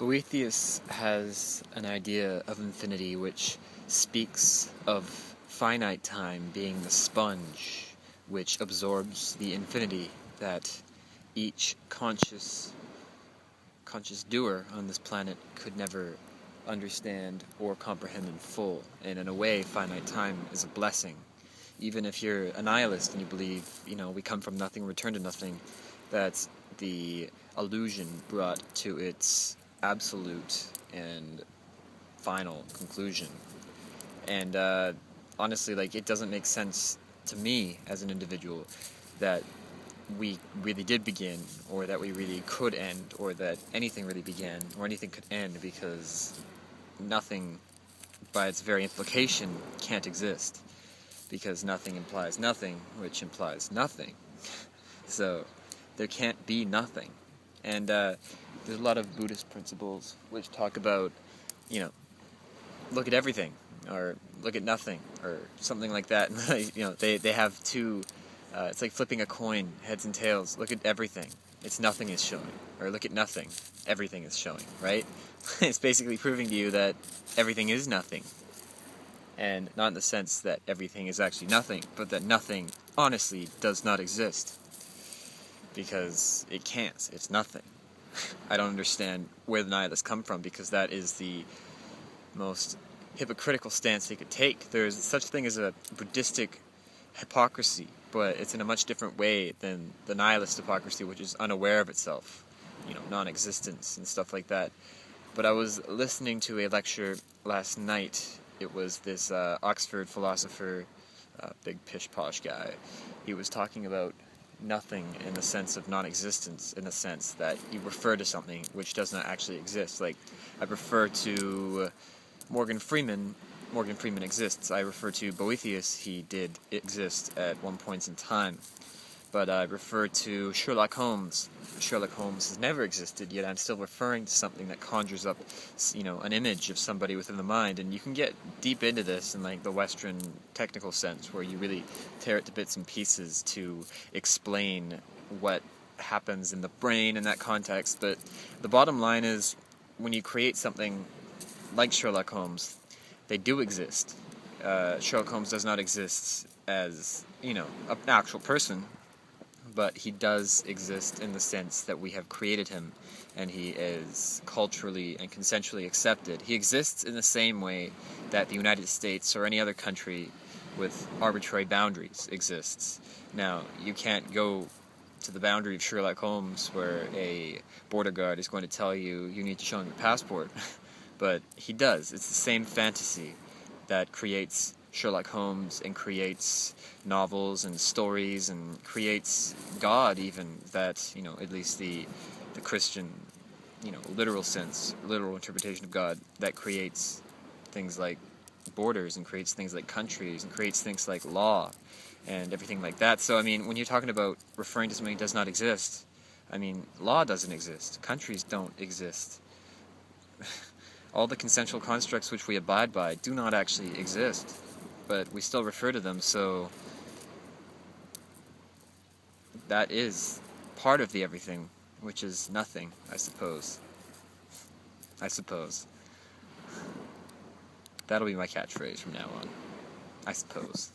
Boethius has an idea of infinity which speaks of finite time being the sponge which absorbs the infinity that each conscious doer on this planet could never understand or comprehend in full. And in a way, finite time is a blessing. Even if you're a nihilist and you believe, we come from nothing, return to nothing, that's the illusion brought to its absolute and final conclusion. And honestly, it doesn't make sense to me as an individual that we really did begin, or that we really could end, or that anything really began, or anything could end, because nothing, by its very implication, can't exist. Because nothing implies nothing, which implies nothing. So, there can't be nothing. And there's a lot of Buddhist principles which talk about, look at everything, or look at nothing, or something like that. They have two, it's like flipping a coin, heads and tails. Look at everything, it's nothing is showing. Or look at nothing, everything is showing, right? It's basically proving to you that everything is nothing. And not in the sense that everything is actually nothing, but that nothing, honestly, does not exist. Because it can't, it's nothing. I don't understand where the nihilists come from, because that is the most hypocritical stance they could take. There's such a thing as a Buddhistic hypocrisy, but it's in a much different way than the nihilist hypocrisy, which is unaware of itself, non-existence and stuff like that. But I was listening to a lecture last night. It was this Oxford philosopher, big pish-posh guy. He was talking about nothing in the sense of non-existence, in the sense that you refer to something which does not actually exist. Like, I refer to Morgan Freeman exists. I refer to Boethius, he did exist at one point in time. But I refer to Sherlock Holmes. Sherlock Holmes has never existed, yet I'm still referring to something that conjures up, an image of somebody within the mind. And you can get deep into this in the Western technical sense, where you really tear it to bits and pieces to explain what happens in the brain in that context. But the bottom line is, when you create something like Sherlock Holmes, they do exist. Sherlock Holmes does not exist as, an actual person, but he does exist in the sense that we have created him, and he is culturally and consensually accepted. He exists in the same way that the United States or any other country with arbitrary boundaries exists. Now, you can't go to the boundary of Sherlock Holmes where a border guard is going to tell you need to show him your passport. But he does. It's the same fantasy that creates Sherlock Holmes and creates novels and stories and creates God, even, that, at least the Christian, literal sense, literal interpretation of God, that creates things like borders and creates things like countries and creates things like law and everything like that. So, when you're talking about referring to something that does not exist, law doesn't exist. Countries don't exist. All the consensual constructs which we abide by do not actually exist, but we still refer to them, so that is part of the everything, which is nothing, I suppose. That'll be my catchphrase from now on. I suppose.